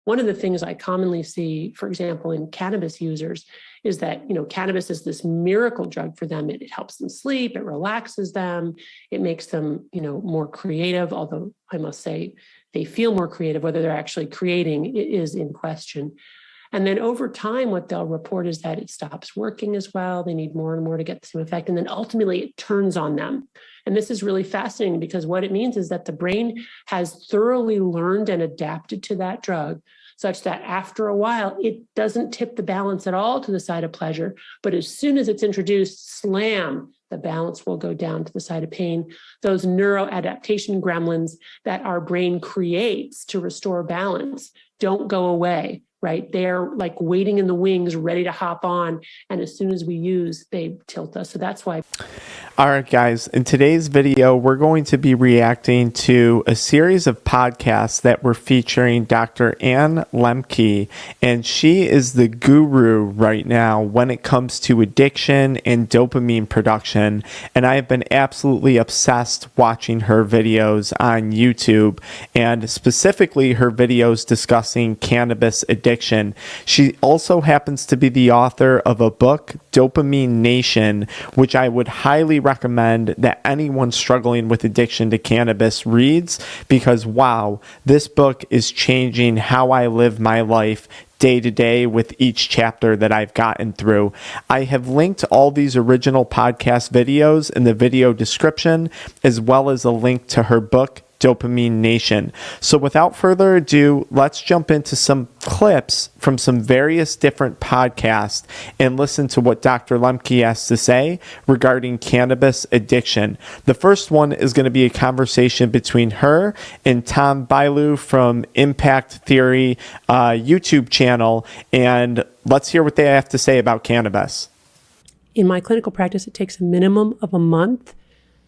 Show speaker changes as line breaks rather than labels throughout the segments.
One of the things I commonly see, for example, in cannabis users is that, cannabis is this miracle drug for them. It helps them sleep, it relaxes them, it makes them, more creative, although I must say they feel more creative. Whether they're actually creating is in question. And then over time, what they'll report is that it stops working as well. They need more and more to get the same effect. And then ultimately it turns on them. And this is really fascinating because what it means is that the brain has thoroughly learned and adapted to that drug such that after a while, it doesn't tip the balance at all to the side of pleasure. But as soon as it's introduced, slam, the balance will go down to the side of pain. Those neuroadaptation gremlins that our brain creates to restore balance don't go away, right? They're like waiting in the wings, ready to hop on. And as soon as we use, they tilt us. So that's why.
All right, guys, in today's video, we're going to be reacting to a series of podcasts that we're featuring Dr. Anne Lemke, and she is the guru right now when it comes to addiction and dopamine production. And I have been absolutely obsessed watching her videos on YouTube, and specifically her videos discussing cannabis addiction. She also happens to be the author of a book, Dopamine Nation, which I would highly recommend that anyone struggling with addiction to cannabis reads, because wow, this book is changing how I live my life day to day with each chapter that I've gotten through. I have linked all these original podcast videos in the video description, as well as a link to her book, Dopamine Nation. So without further ado, let's jump into some clips from some various different podcasts and listen to what Dr. Lemke has to say regarding cannabis addiction. The first one is going to be a conversation between her and Tom Bilyeu from Impact Theory YouTube channel, and let's hear what they have to say about cannabis.
In my clinical practice, it takes a minimum of a month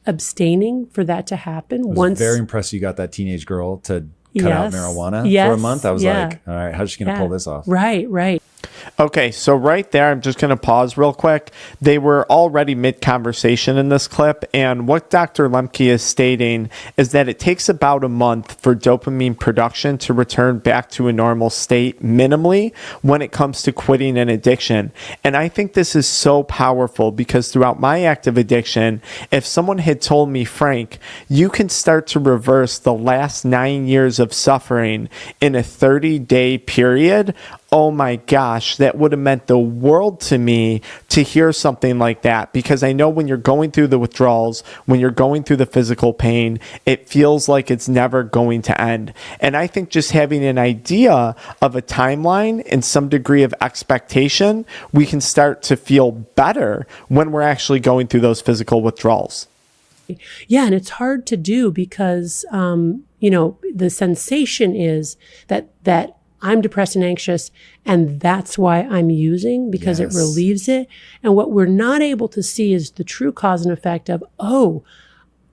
abstaining for that to happen.
I was very impressed you got that teenage girl to cut out marijuana for a month. I was like, all right, how's she going to pull this off?
Right.
Okay, so right there, I'm just going to pause real quick. They were already mid-conversation in this clip, and what Dr. Lemke is stating is that it takes about a month for dopamine production to return back to a normal state minimally when it comes to quitting an addiction. And I think this is so powerful because throughout my active addiction, if someone had told me, Frank, you can start to reverse the last 9 years of suffering in a 30-day period, oh my gosh, that would have meant the world to me to hear something like that, because I know when you're going through the withdrawals, when you're going through the physical pain, it feels like it's never going to end. And I think just having an idea of a timeline and some degree of expectation, we can start to feel better when we're actually going through those physical withdrawals.
Yeah, and it's hard to do because, the sensation is that I'm depressed and anxious, and that's why I'm using, because it relieves it. And what we're not able to see is the true cause and effect of,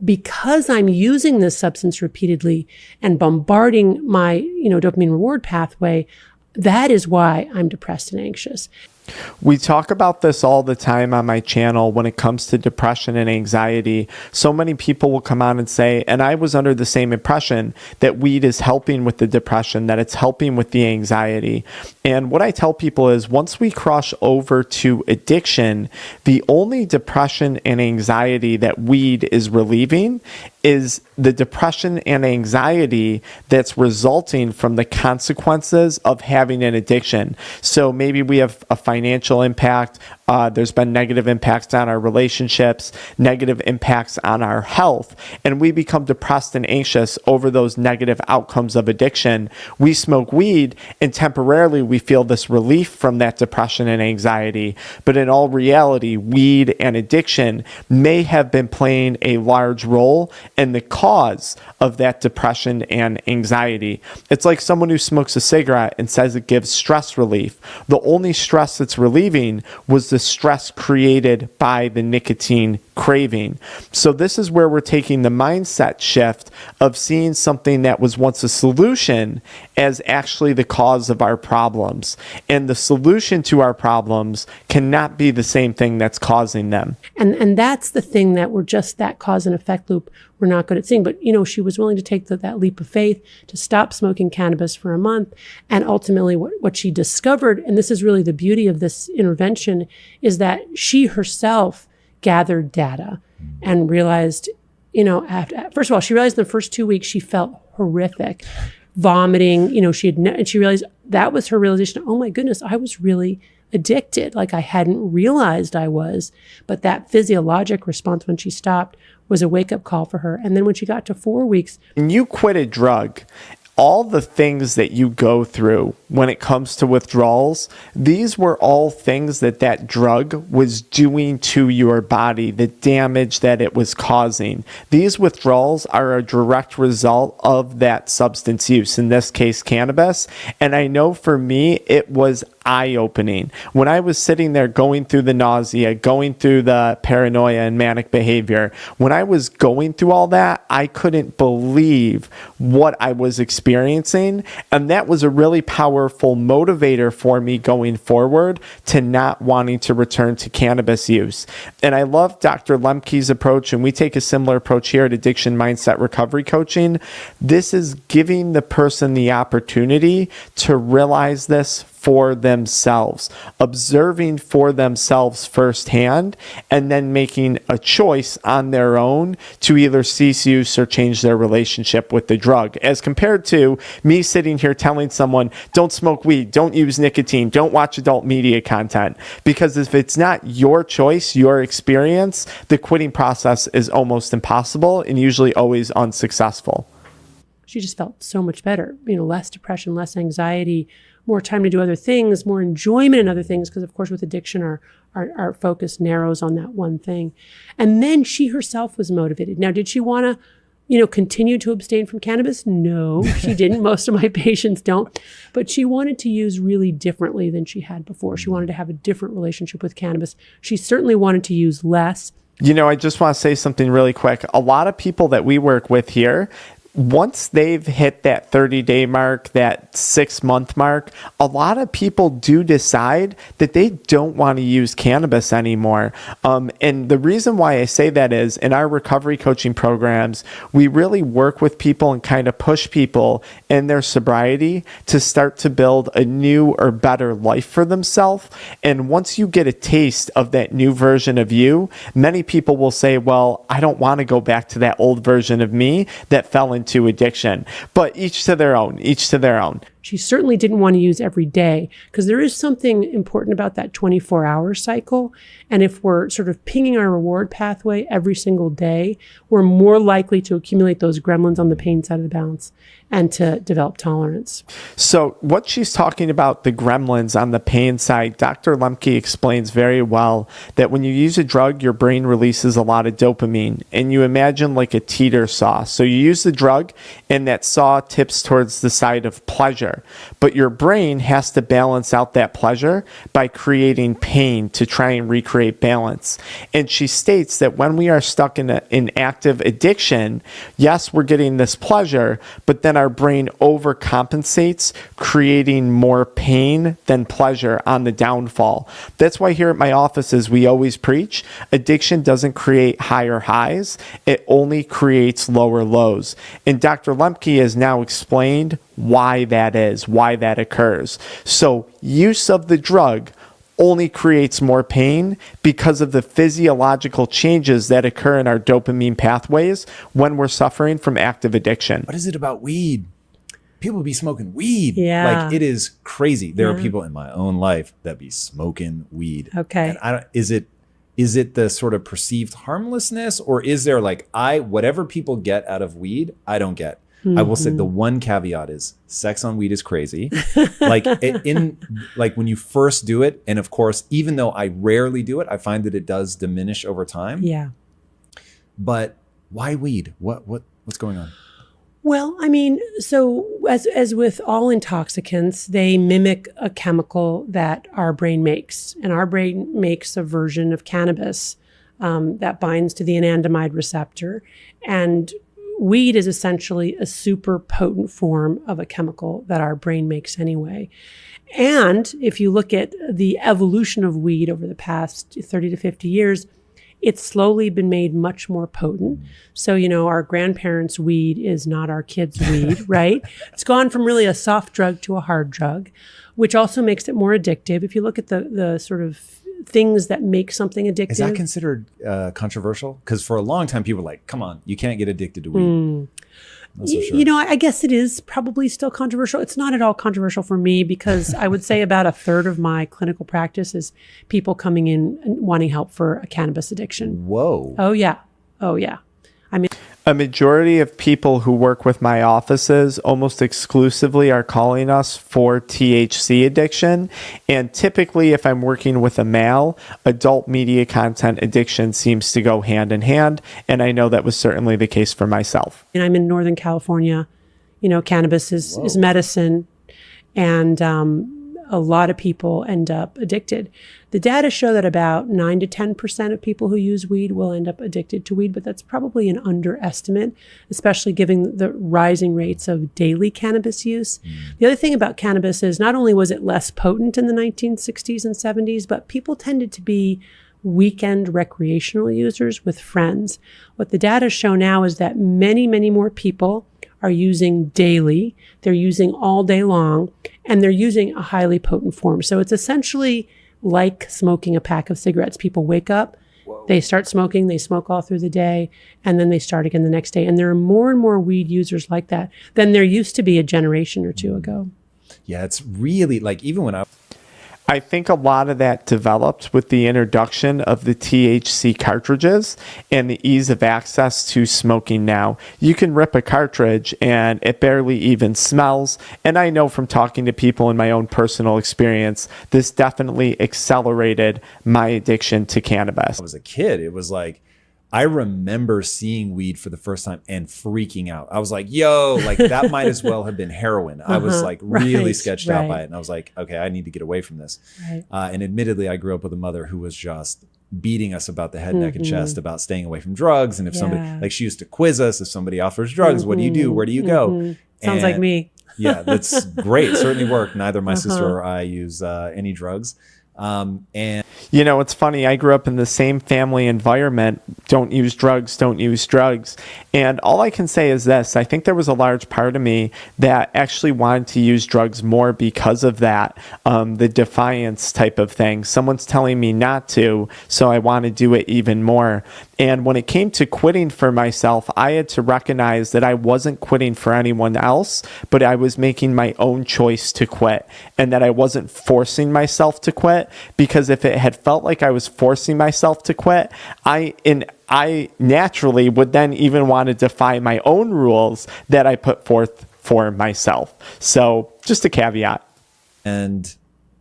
because I'm using this substance repeatedly and bombarding my, dopamine reward pathway, that is why I'm depressed and anxious.
We talk about this all the time on my channel when it comes to depression and anxiety. So many people will come on and say, and I was under the same impression, that weed is helping with the depression, that it's helping with the anxiety. And what I tell people is once we cross over to addiction, the only depression and anxiety that weed is relieving is the depression and anxiety that's resulting from the consequences of having an addiction. So maybe we have a financial impact. There's been negative impacts on our relationships, negative impacts on our health, and we become depressed and anxious over those negative outcomes of addiction. We smoke weed, and temporarily we feel this relief from that depression and anxiety. But in all reality, weed and addiction may have been playing a large role in the cause of that depression and anxiety. It's like someone who smokes a cigarette and says it gives stress relief. The only stress that's relieving was the stress created by the nicotine craving. So this is where we're taking the mindset shift of seeing something that was once a solution as actually the cause of our problems. And the solution to our problems cannot be the same thing that's causing them.
And that's the thing, that we're just that cause and effect loop. we're not good at seeing. But, she was willing to take that leap of faith to stop smoking cannabis for a month. And ultimately what she discovered, and this is really the beauty of this intervention, is that she herself gathered data and realized, first of all, she realized in the first 2 weeks she felt horrific, vomiting, and she realized that was her realization. Oh my goodness, I was really addicted. Like I hadn't realized I was, but that physiologic response when she stopped was a wake-up call for her. And then when she got to 4 weeks.
And you quit a drug. All the things that you go through when it comes to withdrawals, these were all things that drug was doing to your body, the damage that it was causing. These withdrawals are a direct result of that substance use, in this case, cannabis. And I know for me, it was eye-opening. When I was sitting there going through the nausea, going through the paranoia and manic behavior, when I was going through all that, I couldn't believe what I was experiencing. And that was a really powerful motivator for me going forward to not wanting to return to cannabis use. And I love Dr. Lemke's approach, and we take a similar approach here at Addiction Mindset Recovery Coaching. This is giving the person the opportunity to realize this for themselves, observing for themselves firsthand, and then making a choice on their own to either cease use or change their relationship with the drug, as compared to me sitting here telling someone, don't smoke weed, don't use nicotine, don't watch adult media content. Because if it's not your choice, your experience, the quitting process is almost impossible and usually always unsuccessful.
She just felt so much better, less depression, less anxiety, more time to do other things, more enjoyment in other things, because of course with addiction our focus narrows on that one thing. And then she herself was motivated. Now, did she want to continue to abstain from cannabis? No, she didn't. Most of my patients don't. But she wanted to use really differently than she had before. She wanted to have a different relationship with cannabis. She certainly wanted to use less.
I just want to say something really quick. A lot of people that we work with here, once they've hit that 30-day mark, that 6-month mark, a lot of people do decide that they don't want to use cannabis anymore. And the reason why I say that is in our recovery coaching programs, we really work with people and kind of push people in their sobriety to start to build a new or better life for themselves. And once you get a taste of that new version of you, many people will say, well, I don't want to go back to that old version of me that fell into addiction. But each to their own, each to their own.
She certainly didn't want to use every day, because there is something important about that 24-hour cycle. And if we're sort of pinging our reward pathway every single day, we're more likely to accumulate those gremlins on the pain side of the balance and to develop tolerance.
So what she's talking about, the gremlins on the pain side, Dr. Lemke explains very well that when you use a drug, your brain releases a lot of dopamine, and you imagine like a teeter saw. So you use the drug and that saw tips towards the side of pleasure, but your brain has to balance out that pleasure by creating pain to try and recreate balance. And she states that when we are stuck in an active addiction, yes, we're getting this pleasure, but then our brain overcompensates, creating more pain than pleasure on the downfall. That's why here at my offices, we always preach addiction doesn't create higher highs, it only creates lower lows. And Dr. Lemke has now explained why that is, why that occurs. So use of the drug only creates more pain because of the physiological changes that occur in our dopamine pathways when we're suffering from active addiction.
What is it about weed? People be smoking weed.
Yeah.
Like, it is crazy. There are people in my own life that be smoking weed.
Okay.
And is it the sort of perceived harmlessness, or is there whatever people get out of weed, I don't get. Mm-hmm. I will say the one caveat is sex on weed is crazy. Like when you first do it, and of course, even though I rarely do it, I find that it does diminish over time.
Yeah.
But why weed? What's going on?
Well, I mean, so as with all intoxicants, they mimic a chemical that our brain makes, and our brain makes a version of cannabis that binds to the anandamide receptor, and weed is essentially a super potent form of a chemical that our brain makes anyway. And if you look at the evolution of weed over the past 30 to 50 years, it's slowly been made much more potent. So, our grandparents' weed is not our kids' weed, right? It's gone from really a soft drug to a hard drug, which also makes it more addictive. If you look at the sort of things that make something addictive.
Is that considered controversial? Because for a long time, people were like, come on, you can't get addicted to weed. Not so sure.
I guess it is probably still controversial. It's not at all controversial for me because I would say about a third of my clinical practice is people coming in and wanting help for a cannabis addiction.
Whoa.
Oh, yeah. Oh, yeah. I mean,
A majority of people who work with my offices almost exclusively are calling us for THC addiction. And typically, if I'm working with a male, adult media content addiction seems to go hand in hand. And I know that was certainly the case for myself.
and I'm in Northern California. Cannabis is medicine. And a lot of people end up addicted. The data show that about 9 to 10% of people who use weed will end up addicted to weed, but that's probably an underestimate, especially given the rising rates of daily cannabis use. The other thing about cannabis is not only was it less potent in the 1960s and 70s, but people tended to be weekend recreational users with friends. What the data show now is that many, many more people are using daily. They're using all day long, and they're using a highly potent form. So it's essentially like smoking a pack of cigarettes. People wake up, they start smoking, they smoke all through the day, and then they start again the next day. And there are more and more weed users like that than there used to be a generation or two ago.
Yeah, it's really like even when
I think a lot of that developed with the introduction of the THC cartridges and the ease of access to smoking now. You can rip a cartridge and it barely even smells. And I know from talking to people in my own personal experience, this definitely accelerated my addiction to cannabis.
I was a kid, it was like, I remember seeing weed for the first time and freaking out. I was like, yo, like that might as well have been heroin. I was like really sketched out by it. And I was like, okay, I need to get away from this.
Right.
And admittedly, I grew up with a mother who was just beating us about the head, neck, and chest about staying away from drugs. And if somebody, like she used to quiz us, if somebody offers drugs, what do you do? Where do you go?
Sounds like me.
Yeah, that's great. Certainly worked. Neither my sister or I use any drugs. And
it's funny. I grew up in the same family environment. Don't use drugs, don't use drugs. And all I can say is this. I think there was a large part of me that actually wanted to use drugs more because of that, the defiance type of thing. Someone's telling me not to, so I want to do it even more. And when it came to quitting for myself, I had to recognize that I wasn't quitting for anyone else, but I was making my own choice to quit, and that I wasn't forcing myself to quit, because if it had felt like I was forcing myself to quit, I naturally would then even want to defy my own rules that I put forth for myself. So just a caveat.
And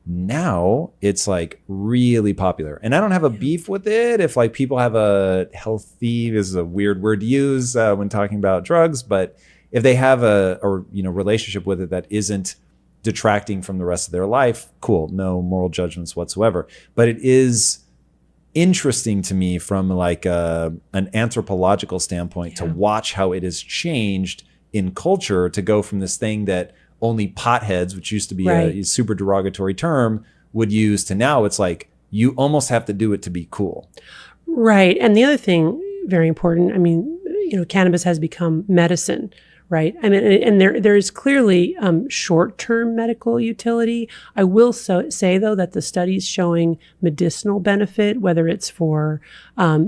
now it's like really popular, and I don't have a beef with it if like people have a healthy, this is a weird word to use when talking about drugs, but if they have a relationship with it that isn't detracting from the rest of their life, cool, no moral judgments whatsoever. But it is interesting to me from like an anthropological standpoint to watch how it has changed in culture to go from this thing that only potheads, which used to be a super derogatory term, would use, to now it's like you almost have to do it to be cool.
Right. And the other thing, very important, I mean, cannabis has become medicine, right? I mean, and there is clearly short-term medical utility. I will say, though, that the studies showing medicinal benefit, whether it's for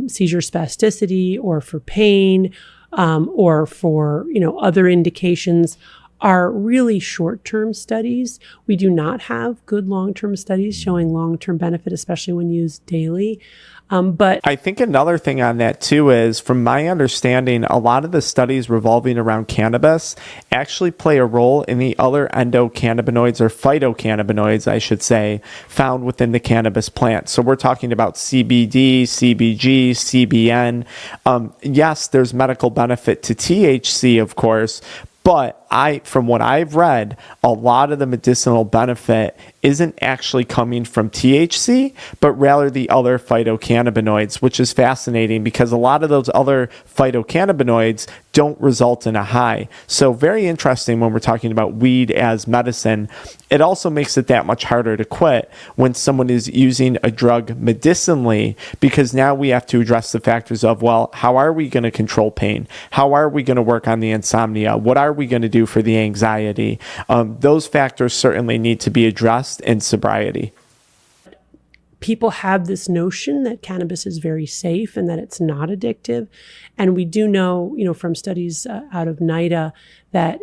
seizure spasticity or for pain or for, other indications, are really short-term studies. We do not have good long-term studies showing long-term benefit, especially when used daily. But
I think another thing on that too is, from my understanding, a lot of the studies revolving around cannabis actually play a role in the other endocannabinoids, or phytocannabinoids, I should say, found within the cannabis plant. So we're talking about CBD, CBG, CBN. Yes, there's medical benefit to THC, of course, but from what I've read, a lot of the medicinal benefit isn't actually coming from THC, but rather the other phytocannabinoids, which is fascinating because a lot of those other phytocannabinoids don't result in a high. So very interesting when we're talking about weed as medicine. It also makes it that much harder to quit when someone is using a drug medicinally, because now we have to address the factors of, well, how are we going to control pain? How are we going to work on the insomnia? What are we going to do for the anxiety? Those factors certainly need to be addressed in sobriety.
People have this notion that cannabis is very safe and that it's not addictive. And we do know, from studies out of NIDA that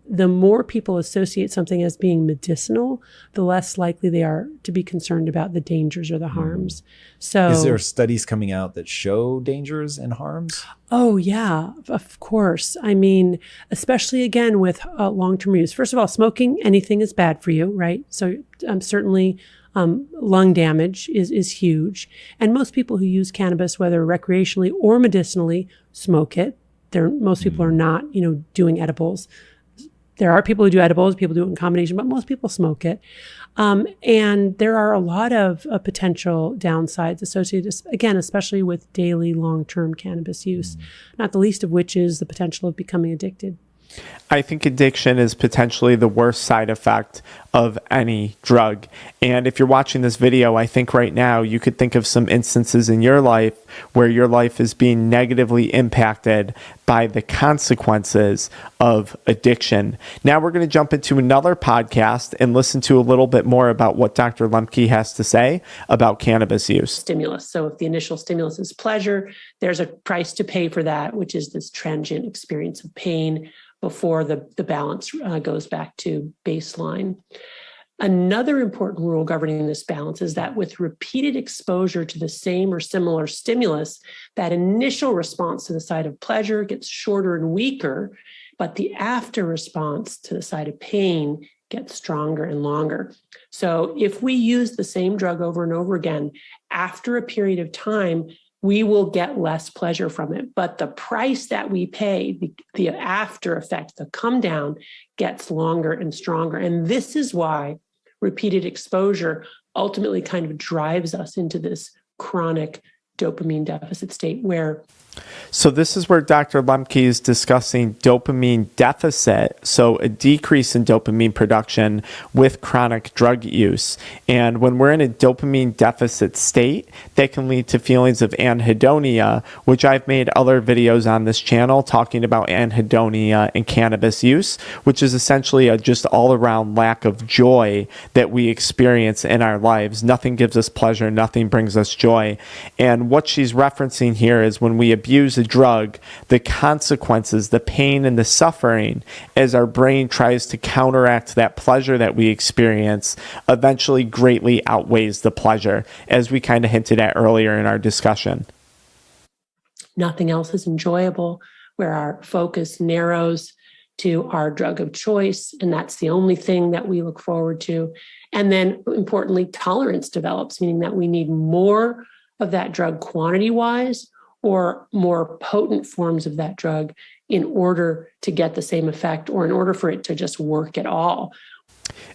the more people associate something as being medicinal, the less likely they are to be concerned about the dangers or the harms. So,
is there studies coming out that show dangers and harms?
Oh, yeah, of course. I mean, especially again with long-term use. First of all, smoking anything is bad for you, right? So certainly lung damage is huge. And most people who use cannabis, whether recreationally or medicinally, smoke it. Most people are not, doing edibles. There are people who do edibles, people do it in combination, but most people smoke it. And there are a lot of potential downsides associated, again, especially with daily long-term cannabis use, not the least of which is the potential of becoming addicted.
I think addiction is potentially the worst side effect of any drug. And if you're watching this video, I think right now you could think of some instances in your life where your life is being negatively impacted by the consequences of addiction. Now we're going to jump into another podcast and listen to a little bit more about what Dr. Lemke has to say about cannabis use.
Stimulus. So if the initial stimulus is pleasure, there's a price to pay for that, which is this transient experience of pain before the balance goes back to baseline. Another important rule governing this balance is that with repeated exposure to the same or similar stimulus, that initial response to the side of pleasure gets shorter and weaker, but the after response to the side of pain gets stronger and longer. So if we use the same drug over and over again, after a period of time, we will get less pleasure from it. But the price that we pay, the after effect, the come down, gets longer and stronger. And this is why repeated exposure ultimately kind of drives us into this chronic dopamine deficit state where...
So this is where Dr. Lemke is discussing dopamine deficit, so a decrease in dopamine production with chronic drug use. And when we're in a dopamine deficit state, that can lead to feelings of anhedonia, which I've made other videos on this channel talking about anhedonia and cannabis use, which is essentially a just all-around lack of joy that we experience in our lives. Nothing gives us pleasure, nothing brings us joy. And what she's referencing here is when we abuse a drug, the consequences, the pain and the suffering, as our brain tries to counteract that pleasure that we experience, eventually greatly outweighs the pleasure, as we kind of hinted at earlier in our discussion.
Nothing else is enjoyable, where our focus narrows to our drug of choice, and that's the only thing that we look forward to. And then, importantly, tolerance develops, meaning that we need more of that drug quantity-wise, or more potent forms of that drug in order to get the same effect, or in order for it to just work at all.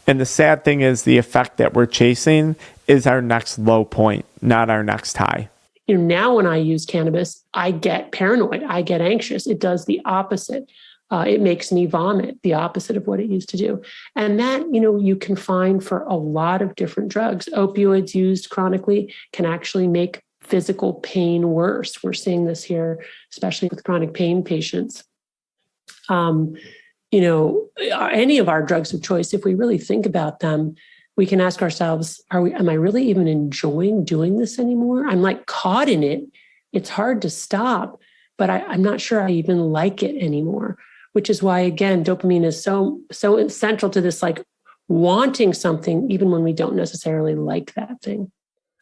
And the sad thing is the effect that we're chasing is our next low point, not our next high.
Now when I use cannabis, I get paranoid, I get anxious. It does the opposite. It makes me vomit, the opposite of what it used to do. And that, you can find for a lot of different drugs. Opioids used chronically can actually make physical pain worse. We're seeing this here, especially with chronic pain patients. Any of our drugs of choice, if we really think about them, we can ask ourselves, am I really even enjoying doing this anymore? I'm like caught in it. It's hard to stop, but I'm not sure I even like it anymore, which is why, again, dopamine is so central to this, like wanting something, even when we don't necessarily like that thing.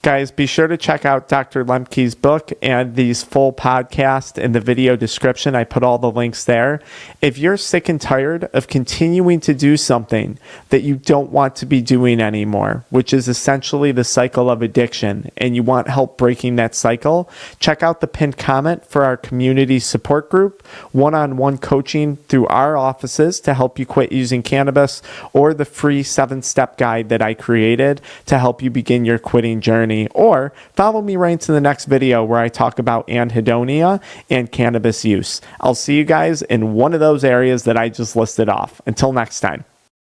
Guys, be sure to check out Dr. Lemke's book and these full podcasts in the video description. I put all the links there. If you're sick and tired of continuing to do something that you don't want to be doing anymore, which is essentially the cycle of addiction, and you want help breaking that cycle, check out the pinned comment for our community support group, one-on-one coaching through our offices to help you quit using cannabis, or the free 7-step guide that I created to help you begin your quitting journey. Or follow me right into the next video where I talk about anhedonia and cannabis use. I'll see you guys in one of those areas that I just listed off. Until next time.